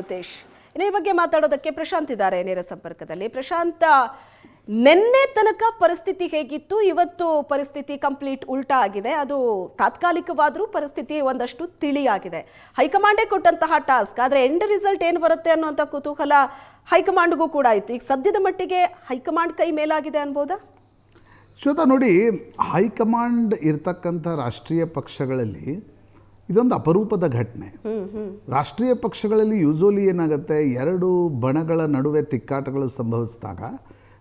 ರುತೇಶ್, ಇನ್ನು ಈ ಬಗ್ಗೆ ಮಾತಾಡೋದಕ್ಕೆ ಪ್ರಶಾಂತ್ ಇದ್ದಾರೆ ನೇರ ಸಂಪರ್ಕದಲ್ಲಿ. ಪ್ರಶಾಂತ್, ನಿನ್ನೆ ತನಕ ಪರಿಸ್ಥಿತಿ ಹೇಗಿತ್ತು, ಇವತ್ತು ಪರಿಸ್ಥಿತಿ ಕಂಪ್ಲೀಟ್ ಉಲ್ಟಾ ಆಗಿದೆ. ಅದು ತಾತ್ಕಾಲಿಕವಾದರೂ ಪರಿಸ್ಥಿತಿ ಒಂದಷ್ಟು ತಿಳಿಯಾಗಿದೆ. ಹೈಕಮಾಂಡೇ ಕೊಟ್ಟಂತಹ ಟಾಸ್ಕ್, ಆದರೆ ಎಂಡ್ ರಿಸಲ್ಟ್ ಏನು ಬರುತ್ತೆ ಅನ್ನುವಂಥ ಕುತೂಹಲ ಹೈಕಮಾಂಡ್ಗೂ ಕೂಡ ಇತ್ತು. ಈಗ ಸದ್ಯದ ಮಟ್ಟಿಗೆ ಹೈಕಮಾಂಡ್ ಕೈ ಮೇಲಾಗಿದೆ ಅನ್ಬೋದಾ? ಶ್ವೇತಾ, ನೋಡಿ, ಹೈಕಮಾಂಡ್ ಇರ್ತಕ್ಕಂಥ ರಾಷ್ಟ್ರೀಯ ಪಕ್ಷಗಳಲ್ಲಿ ಇದೊಂದು ಅಪರೂಪದ ಘಟನೆ. ರಾಷ್ಟ್ರೀಯ ಪಕ್ಷಗಳಲ್ಲಿ ಯೂಶುವಲಿ ಏನಾಗುತ್ತೆ, ಎರಡು ಬಣಗಳ ನಡುವೆ ತಿಕ್ಕಾಟಗಳು ಸಂಭವಿಸಿದಾಗ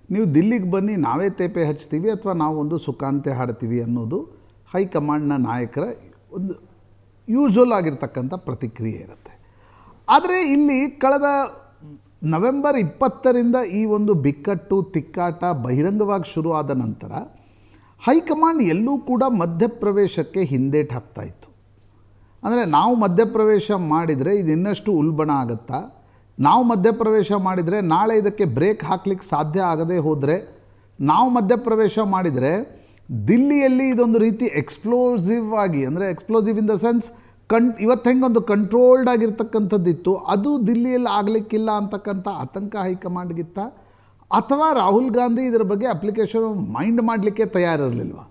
ನೀವು ದಿಲ್ಲಿಗೆ ಬನ್ನಿ, ನಾವೇ ತೇಪೆ ಹಚ್ತೀವಿ ಅಥವಾ ನಾವು ಒಂದು ಸುಖಾಂತ್ಯ ಹಾಡ್ತೀವಿ ಅನ್ನೋದು ಹೈಕಮಾಂಡ್ನ ನಾಯಕರ ಒಂದು ಯೂಶುವಲ್ ಆಗಿರ್ತಕ್ಕಂಥ ಪ್ರತಿಕ್ರಿಯೆ ಇರುತ್ತೆ. ಆದರೆ ಇಲ್ಲಿ ಕಳೆದ ನವೆಂಬರ್ 20ರಿಂದ ಈ ಒಂದು ಬಿಕ್ಕಟ್ಟು ತಿಕ್ಕಾಟ ಬಹಿರಂಗವಾಗಿ ಶುರುವಾದ ನಂತರ ಹೈಕಮಾಂಡ್ ಎಲ್ಲೂ ಕೂಡ ಮಧ್ಯಪ್ರವೇಶಕ್ಕೆ ಹಿಂದೇಟು ಹಾಕ್ತಾ ಇತ್ತು. ಅಂದರೆ ನಾವು ಮಧ್ಯಪ್ರವೇಶ ಮಾಡಿದರೆ ಇದು ಇನ್ನಷ್ಟು ಉಲ್ಬಣ ಆಗುತ್ತಾ, ನಾವು ಮಧ್ಯಪ್ರವೇಶ ಮಾಡಿದರೆ ನಾಳೆ ಇದಕ್ಕೆ ಬ್ರೇಕ್ ಹಾಕ್ಲಿಕ್ಕೆ ಸಾಧ್ಯ ಆಗದೆ ಹೋದರೆ, ನಾವು ಮಧ್ಯಪ್ರವೇಶ ಮಾಡಿದರೆ ದಿಲ್ಲಿಯಲ್ಲಿ ಇದೊಂದು ರೀತಿ ಎಕ್ಸ್ಪ್ಲೋಸಿವ್ ಆಗಿ, ಅಂದರೆ ಎಕ್ಸ್ಪ್ಲೋಸಿವ್ ಇನ್ ದ ಸೆನ್ಸ್ ಇವತ್ತು ಹೆಂಗೊಂದು ಕಂಟ್ರೋಲ್ಡ್ ಆಗಿರ್ತಕ್ಕಂಥದ್ದಿತ್ತು, ಅದು ದಿಲ್ಲಿಯಲ್ಲಿ ಆಗಲಿಕ್ಕಿಲ್ಲ ಅಂತಕ್ಕಂಥ ಆತಂಕ ಹೈಕಮಾಂಡ್ಗಿತ್ತ, ಅಥವಾ ರಾಹುಲ್ ಗಾಂಧಿ ಇದರ ಬಗ್ಗೆ ಅಪ್ಲಿಕೇಶನ್ ಮೈಂಡ್ ಮಾಡಲಿಕ್ಕೆ ತಯಾರಿರಲಿಲ್ವ?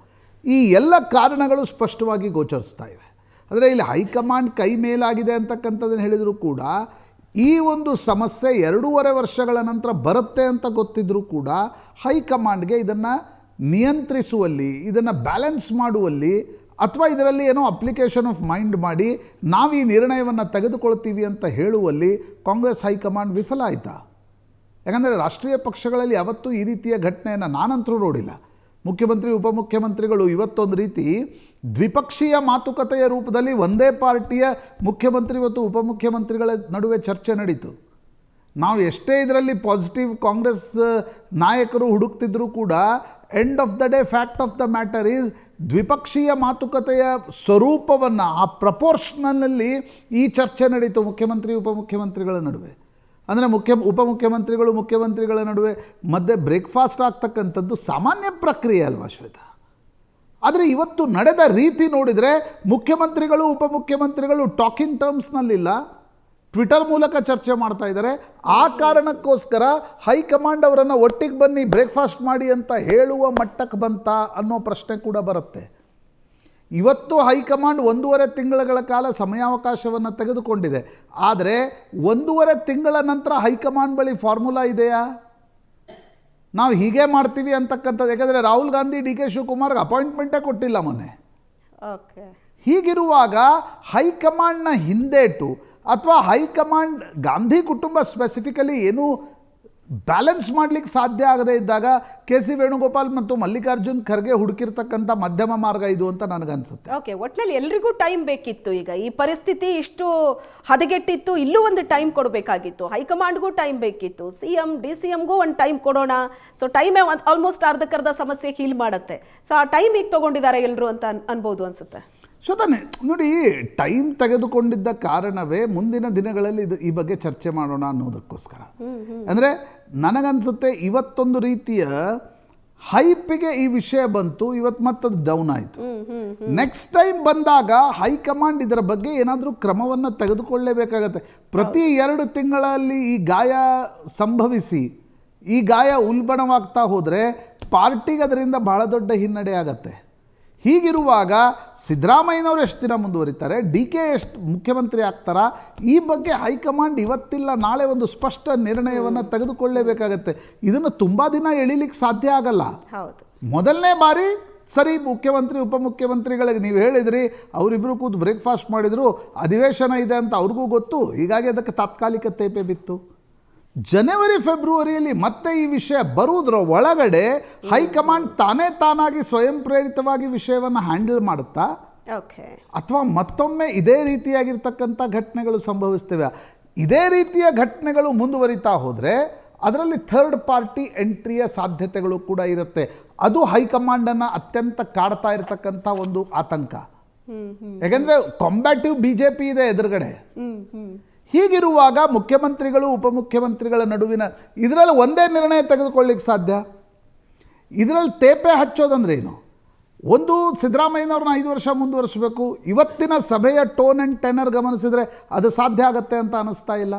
ಈ ಎಲ್ಲ ಕಾರಣಗಳು ಸ್ಪಷ್ಟವಾಗಿ ಗೋಚರಿಸ್ತಾ ಇವೆ. ಅಂದರೆ ಇಲ್ಲಿ ಹೈಕಮಾಂಡ್ ಕೈ ಮೇಲಾಗಿದೆ ಅಂತಕ್ಕಂಥದ್ದನ್ನು ಹೇಳಿದರೂ ಕೂಡ ಈ ಒಂದು ಸಮಸ್ಯೆ 2.5 ವರ್ಷಗಳ ನಂತರ ಬರುತ್ತೆ ಅಂತ ಗೊತ್ತಿದ್ದರೂ ಕೂಡ ಹೈಕಮಾಂಡ್ಗೆ ಇದನ್ನು ನಿಯಂತ್ರಿಸುವಲ್ಲಿ, ಇದನ್ನು ಬ್ಯಾಲೆನ್ಸ್ ಮಾಡುವಲ್ಲಿ, ಅಥವಾ ಇದರಲ್ಲಿ ಏನೋ ಅಪ್ಲಿಕೇಶನ್ ಆಫ್ ಮೈಂಡ್ ಮಾಡಿ ನಾವು ಈ ನಿರ್ಣಯವನ್ನು ತೆಗೆದುಕೊಳ್ತೀವಿ ಅಂತ ಹೇಳುವಲ್ಲಿ ಕಾಂಗ್ರೆಸ್ ಹೈಕಮಾಂಡ್ ವಿಫಲ ಆಯಿತಾ? ಯಾಕಂದರೆ ರಾಷ್ಟ್ರೀಯ ಪಕ್ಷಗಳಲ್ಲಿ ಯಾವತ್ತೂ ಈ ರೀತಿಯ ಘಟನೆಯನ್ನು ನಾನಂತರೂ ನೋಡಿಲ್ಲ. ಮುಖ್ಯಮಂತ್ರಿ ಉಪಮುಖ್ಯಮಂತ್ರಿಗಳು ಇವತ್ತೊಂದು ರೀತಿ ದ್ವಿಪಕ್ಷೀಯ ಮಾತುಕತೆಯ ರೂಪದಲ್ಲಿ ಒಂದೇ ಪಾರ್ಟಿಯ ಮುಖ್ಯಮಂತ್ರಿ ಮತ್ತು ಉಪಮುಖ್ಯಮಂತ್ರಿಗಳ ನಡುವೆ ಚರ್ಚೆ ನಡೀತು. ನಾವು ಎಷ್ಟೇ ಇದರಲ್ಲಿ ಪಾಸಿಟಿವ್ ಕಾಂಗ್ರೆಸ್ ನಾಯಕರು ಹುಡುಕ್ತಿದ್ರೂ ಕೂಡ end of the day fact of the matter is ದ್ವಿಪಕ್ಷೀಯ ಮಾತುಕತೆಯ ಸ್ವರೂಪವನ್ನು, ಆ ಪ್ರಪೋರ್ಷನಲ್ಲಿ ಈ ಚರ್ಚೆ ನಡೀತು ಮುಖ್ಯಮಂತ್ರಿ ಉಪಮುಖ್ಯಮಂತ್ರಿಗಳ ನಡುವೆ. ಅಂದರೆ ಉಪಮುಖ್ಯಮಂತ್ರಿಗಳು ಮುಖ್ಯಮಂತ್ರಿಗಳ ನಡುವೆ ಮಧ್ಯೆ ಬ್ರೇಕ್ಫಾಸ್ಟ್ ಆಗ್ತಕ್ಕಂಥದ್ದು ಸಾಮಾನ್ಯ ಪ್ರಕ್ರಿಯೆ ಅಲ್ವಾ ಶ್ವೇತಾ? ಆದರೆ ಇವತ್ತು ನಡೆದ ರೀತಿ ನೋಡಿದರೆ ಮುಖ್ಯಮಂತ್ರಿಗಳು ಉಪಮುಖ್ಯಮಂತ್ರಿಗಳು ಟಾಕಿಂಗ್ ಟರ್ಮ್ಸ್ನಲ್ಲಿಲ್ಲ, ಟ್ವಿಟರ್ ಮೂಲಕ ಚರ್ಚೆ ಮಾಡ್ತಾ ಇದ್ದಾರೆ. ಆ ಕಾರಣಕ್ಕೋಸ್ಕರ ಹೈಕಮಾಂಡ್ ಅವರನ್ನು ಒಟ್ಟಿಗೆ ಬನ್ನಿ ಬ್ರೇಕ್ಫಾಸ್ಟ್ ಮಾಡಿ ಅಂತ ಹೇಳುವ ಮಟ್ಟಕ್ಕೆ ಬಂತ ಅನ್ನೋ ಪ್ರಶ್ನೆ ಕೂಡ ಬರುತ್ತೆ. ಇವತ್ತು ಹೈಕಮಾಂಡ್ 1.5 ತಿಂಗಳ ಕಾಲ ಸಮಯಾವಕಾಶವನ್ನು ತೆಗೆದುಕೊಂಡಿದೆ. ಆದರೆ 1.5 ತಿಂಗಳ ನಂತರ ಹೈಕಮಾಂಡ್ ಬಳಿ ಫಾರ್ಮುಲಾ ಇದೆಯಾ? ನಾವು ಹೀಗೆ ಮಾಡ್ತೀವಿ ಅಂತಕ್ಕಂಥದ್ದು. ಯಾಕಂದರೆ ರಾಹುಲ್ ಗಾಂಧಿ ಡಿ ಕೆ ಶಿವಕುಮಾರ್ಗೆ ಅಪಾಯಿಂಟ್ಮೆಂಟೇ ಕೊಟ್ಟಿಲ್ಲ ಮೊನ್ನೆ. ಹೀಗಿರುವಾಗ ಹೈಕಮಾಂಡ್ನ ಹಿಂದೇಟು, ಅಥವಾ ಹೈಕಮಾಂಡ್ ಗಾಂಧಿ ಕುಟುಂಬ ಸ್ಪೆಸಿಫಿಕಲಿ ಏನೂ ಬ್ಯಾಲೆನ್ಸ್ ಮಾಡಲಿಕ್ಕೆ ಸಾಧ್ಯ ಆಗದೇ ಇದ್ದಾಗ ಕೆ.ಸಿ. ವೇಣುಗೋಪಾಲ್ ಮತ್ತು ಮಲ್ಲಿಕಾರ್ಜುನ್ ಖರ್ಗೆ ಹುಡುಕಿರ್ತಕ್ಕಂಥ ಮಧ್ಯಮ ಮಾರ್ಗ ಇದು ಅಂತ ನನಗನ್ಸುತ್ತೆ. ಓಕೆ, ಒಟ್ಟಿನಲ್ಲಿ ಎಲ್ರಿಗೂ ಟೈಮ್ ಬೇಕಿತ್ತು. ಈಗ ಈ ಪರಿಸ್ಥಿತಿ ಇಷ್ಟು ಹದಗೆಟ್ಟಿತ್ತು, ಇಲ್ಲೂ ಒಂದು ಟೈಮ್ ಕೊಡಬೇಕಾಗಿತ್ತು. ಹೈಕಮಾಂಡ್ಗೂ ಟೈಮ್ ಬೇಕಿತ್ತು, ಸಿಎಂ ಡಿ ಸಿ ಎಂಗೂ ಒಂದು ಟೈಮ್ ಕೊಡೋಣ. ಸೊ ಟೈಮೇ ಆಲ್ಮೋಸ್ಟ್ ಅರ್ಧಕ್ಕರ್ಧ ಸಮಸ್ಯೆ ಹೀಲ್ ಮಾಡುತ್ತೆ. ಸೊ ಆ ಟೈಮ್ ಈಗ ತೊಗೊಂಡಿದ್ದಾರೆ ಎಲ್ಲರೂ ಅಂತ ಅನ್ಬೋದು ಅನ್ಸುತ್ತೆ. ಶ್ವೇತಾನೆ, ನೋಡಿ, ಟೈಮ್ ತೆಗೆದುಕೊಂಡಿದ್ದ ಕಾರಣವೇ ಮುಂದಿನ ದಿನಗಳಲ್ಲಿ ಈ ಬಗ್ಗೆ ಚರ್ಚೆ ಮಾಡೋಣ ಅನ್ನೋದಕ್ಕೋಸ್ಕರ. ಅಂದರೆ ನನಗನ್ಸುತ್ತೆ ಇವತ್ತೊಂದು ರೀತಿಯ ಹೈಪಿಗೆ ಈ ವಿಷಯ ಬಂತು, ಇವತ್ತು ಮತ್ತದು ಡೌನ್ ಆಯಿತು. ನೆಕ್ಸ್ಟ್ ಟೈಮ್ ಬಂದಾಗ ಹೈಕಮಾಂಡ್ ಇದರ ಬಗ್ಗೆ ಏನಾದರೂ ಕ್ರಮವನ್ನು ತೆಗೆದುಕೊಳ್ಳಲೇಬೇಕಾಗತ್ತೆ. ಪ್ರತಿ 2 ತಿಂಗಳಲ್ಲಿ ಈ ಗಾಯ ಸಂಭವಿಸಿ ಈ ಗಾಯ ಉಲ್ಬಣವಾಗ್ತಾ ಹೋದರೆ ಪಾರ್ಟಿಗೆ ಅದರಿಂದ ಬಹಳ ದೊಡ್ಡ ಹಿನ್ನಡೆ ಆಗತ್ತೆ. ಹೀಗಿರುವಾಗ ಸಿದ್ದರಾಮಯ್ಯನವರು ಎಷ್ಟು ದಿನ ಮುಂದುವರಿತಾರೆ, ಡಿ ಕೆ ಎಷ್ಟು ಮುಖ್ಯಮಂತ್ರಿ ಆಗ್ತಾರಾ, ಈ ಬಗ್ಗೆ ಹೈಕಮಾಂಡ್ ಇವತ್ತಿಲ್ಲ ನಾಳೆ ಒಂದು ಸ್ಪಷ್ಟ ನಿರ್ಣಯವನ್ನು ತೆಗೆದುಕೊಳ್ಳಲೇಬೇಕಾಗತ್ತೆ. ಇದನ್ನು ತುಂಬ ದಿನ ಎಳಿಲಿಕ್ಕೆ ಸಾಧ್ಯ ಆಗಲ್ಲ. ಮೊದಲನೇ ಬಾರಿ ಸರಿ ಮುಖ್ಯಮಂತ್ರಿ ಉಪಮುಖ್ಯಮಂತ್ರಿಗಳಿಗೆ ನೀವು ಹೇಳಿದ್ರಿ, ಅವರಿಬ್ಬರು ಕೂತು ಬ್ರೇಕ್ಫಾಸ್ಟ್ ಮಾಡಿದರು, ಅಧಿವೇಶನ ಇದೆ ಅಂತ ಅವ್ರಿಗೂ ಗೊತ್ತು, ಹೀಗಾಗಿ ಅದಕ್ಕೆ ತಾತ್ಕಾಲಿಕ ತೇಪೆ ಬಿತ್ತು. ಜನವರಿ ಫೆಬ್ರವರಿಯಲ್ಲಿ ಮತ್ತೆ ಈ ವಿಷಯ ಬರುವುದರ ಒಳಗಡೆ ಹೈಕಮಾಂಡ್ ತಾನಾಗಿ ಸ್ವಯಂ ಪ್ರೇರಿತವಾಗಿ ವಿಷಯವನ್ನು ಹ್ಯಾಂಡಲ್ ಮಾಡುತ್ತಾ, ಅಥವಾ ಮತ್ತೊಮ್ಮೆ ಇದೇ ರೀತಿಯಾಗಿರ್ತಕ್ಕಂಥ ಘಟನೆಗಳು ಸಂಭವಿಸ್ತವೆ. ಇದೇ ರೀತಿಯ ಘಟನೆಗಳು ಮುಂದುವರಿತಾ ಹೋದರೆ ಅದರಲ್ಲಿ ಥರ್ಡ್ ಪಾರ್ಟಿ ಎಂಟ್ರಿಯ ಸಾಧ್ಯತೆಗಳು ಕೂಡ ಇರುತ್ತೆ. ಅದು ಹೈಕಮಾಂಡನ್ನು ಅತ್ಯಂತ ಕಾಡ್ತಾ ಇರತಕ್ಕಂಥ ಒಂದು ಆತಂಕ. ಯಾಕೆಂದರೆ ಕಾಂಬ್ಯಾಟಿವ್ BJP ಇದೆ ಎದುರುಗಡೆ. ಹೀಗಿರುವಾಗ ಮುಖ್ಯಮಂತ್ರಿಗಳು ಉಪಮುಖ್ಯಮಂತ್ರಿಗಳ ನಡುವಿನ ಇದರಲ್ಲಿ ಒಂದೇ ನಿರ್ಣಯ ತೆಗೆದುಕೊಳ್ಳಿಕ್ಕೆ ಸಾಧ್ಯ? ಇದರಲ್ಲಿ ತೇಪೆ ಹಚ್ಚೋದಂದ್ರೆ ಏನು? ಒಂದು ಸಿದ್ದರಾಮಯ್ಯನವ್ರನ್ನ 5 ವರ್ಷ ಮುಂದುವರಿಸಬೇಕು. ಇವತ್ತಿನ ಸಭೆಯ ಟೋನ್ ಆ್ಯಂಡ್ ಟೆನರ್ ಗಮನಿಸಿದರೆ ಅದು ಸಾಧ್ಯ ಆಗತ್ತೆ ಅಂತ ಅನ್ನಿಸ್ತಾ ಇಲ್ಲ.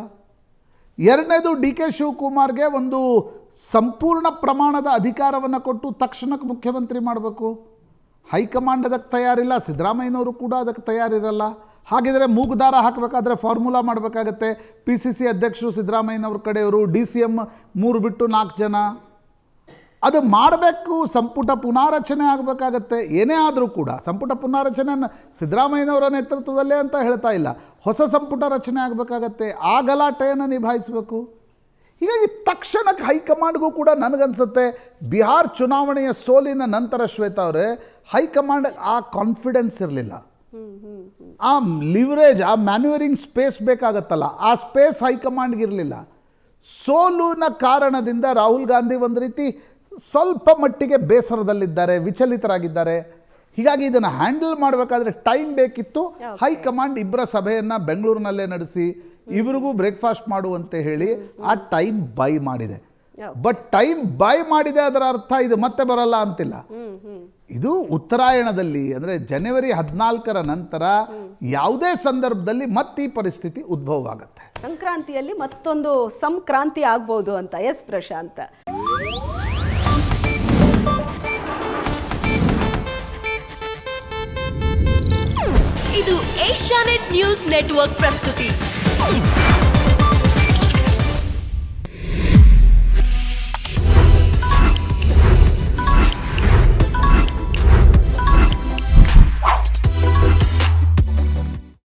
ಎರಡನೇದು ಡಿ ಕೆ ಶಿವಕುಮಾರ್ಗೆ ಒಂದು ಸಂಪೂರ್ಣ ಪ್ರಮಾಣದ ಅಧಿಕಾರವನ್ನು ಕೊಟ್ಟು ತಕ್ಷಣಕ್ಕೆ ಮುಖ್ಯಮಂತ್ರಿ ಮಾಡಬೇಕು. ಹೈಕಮಾಂಡ್ ಅದಕ್ಕೆ ತಯಾರಿಲ್ಲ, ಸಿದ್ದರಾಮಯ್ಯನವರು ಕೂಡ ಅದಕ್ಕೆ ತಯಾರಿರಲ್ಲ. ಹಾಗಿದ್ರೆ ಮೂಗುದಾರ ಹಾಕಬೇಕಾದ್ರೆ ಫಾರ್ಮುಲಾ ಮಾಡಬೇಕಾಗತ್ತೆ. PCC ಅಧ್ಯಕ್ಷರು ಸಿದ್ದರಾಮಯ್ಯನವ್ರ ಕಡೆಯವರು, DCM 3 ಬಿಟ್ಟು 4 ಜನ, ಅದು ಮಾಡಬೇಕು. ಸಂಪುಟ ಪುನಾರಚನೆ ಆಗಬೇಕಾಗತ್ತೆ. ಏನೇ ಆದರೂ ಕೂಡ ಸಂಪುಟ ಪುನಾರಚನೆ ಸಿದ್ದರಾಮಯ್ಯನವರ ನೇತೃತ್ವದಲ್ಲೇ ಅಂತ ಹೇಳ್ತಾ ಇಲ್ಲ, ಹೊಸ ಸಂಪುಟ ರಚನೆ ಆಗಬೇಕಾಗತ್ತೆ. ಆ ಗಲಾಟೆಯನ್ನು ನಿಭಾಯಿಸಬೇಕು. ಹೀಗಾಗಿ ತಕ್ಷಣಕ್ಕೆ ಹೈಕಮಾಂಡ್ಗೂ ಕೂಡ ನನಗನ್ಸುತ್ತೆ ಬಿಹಾರ್ ಚುನಾವಣೆಯ ಸೋಲಿನ ನಂತರ ಶ್ವೇತಾ ಅವರೇ, ಹೈಕಮಾಂಡ್ ಆ ಕಾನ್ಫಿಡೆನ್ಸ್ ಇರಲಿಲ್ಲ, ಆ ಲಿವರೇಜ್, ಆ ಮ್ಯಾನ್ಯೂವರಿಂಗ್ ಸ್ಪೇಸ್ ಬೇಕಾಗತ್ತಲ್ಲ, ಆ ಸ್ಪೇಸ್ ಹೈಕಮಾಂಡ್ಗೆ ಇರಲಿಲ್ಲ. ಸೋಲಿನ ಕಾರಣದಿಂದ ರಾಹುಲ್ ಗಾಂಧಿ ಒಂದು ರೀತಿ ಸ್ವಲ್ಪ ಮಟ್ಟಿಗೆ ಬೇಸರದಲ್ಲಿದ್ದಾರೆ, ವಿಚಲಿತರಾಗಿದ್ದಾರೆ. ಹೀಗಾಗಿ ಇದನ್ನು ಹ್ಯಾಂಡಲ್ ಮಾಡಬೇಕಾದ್ರೆ ಟೈಮ್ ಬೇಕಿತ್ತು. ಹೈಕಮಾಂಡ್ ಇಬ್ಬರ ಸಭೆಯನ್ನು ಬೆಂಗಳೂರಿನಲ್ಲೇ ನಡೆಸಿ ಇಬ್ಬರಿಗೂ ಬ್ರೇಕ್ಫಾಸ್ಟ್ ಮಾಡುವಂತೆ ಹೇಳಿ ಆ ಟೈಮ್ ಬೈ ಮಾಡಿದೆ. ಬಟ್ ಟೈಮ್ ಬೈ ಮಾಡಿದೆ ಅದರ ಅರ್ಥ ಇದು ಮತ್ತೆ ಬರಲ್ಲ ಅಂತಿಲ್ಲ. ಇದು ಉತ್ತರಾಯಣದಲ್ಲಿ ಅಂದರೆ ಜನವರಿ 14ರ ನಂತರ ಯಾವುದೇ ಸಂದರ್ಭದಲ್ಲಿ ಮತ್ತೆ ಈ ಪರಿಸ್ಥಿತಿ ಉದ್ಭವವಾಗುತ್ತೆ. ಸಂಕ್ರಾಂತಿಯಲ್ಲಿ ಮತ್ತೊಂದು ಸಂಕ್ರಾಂತಿ ಆಗ್ಬೋದು ಅಂತ. ಎಸ್ ಪ್ರಶಾಂತ್. ಇದು ಏಷ್ಯಾನೆಟ್ ನ್ಯೂಸ್ ನೆಟ್ವರ್ಕ್ ಪ್ರಸ್ತುತಿ.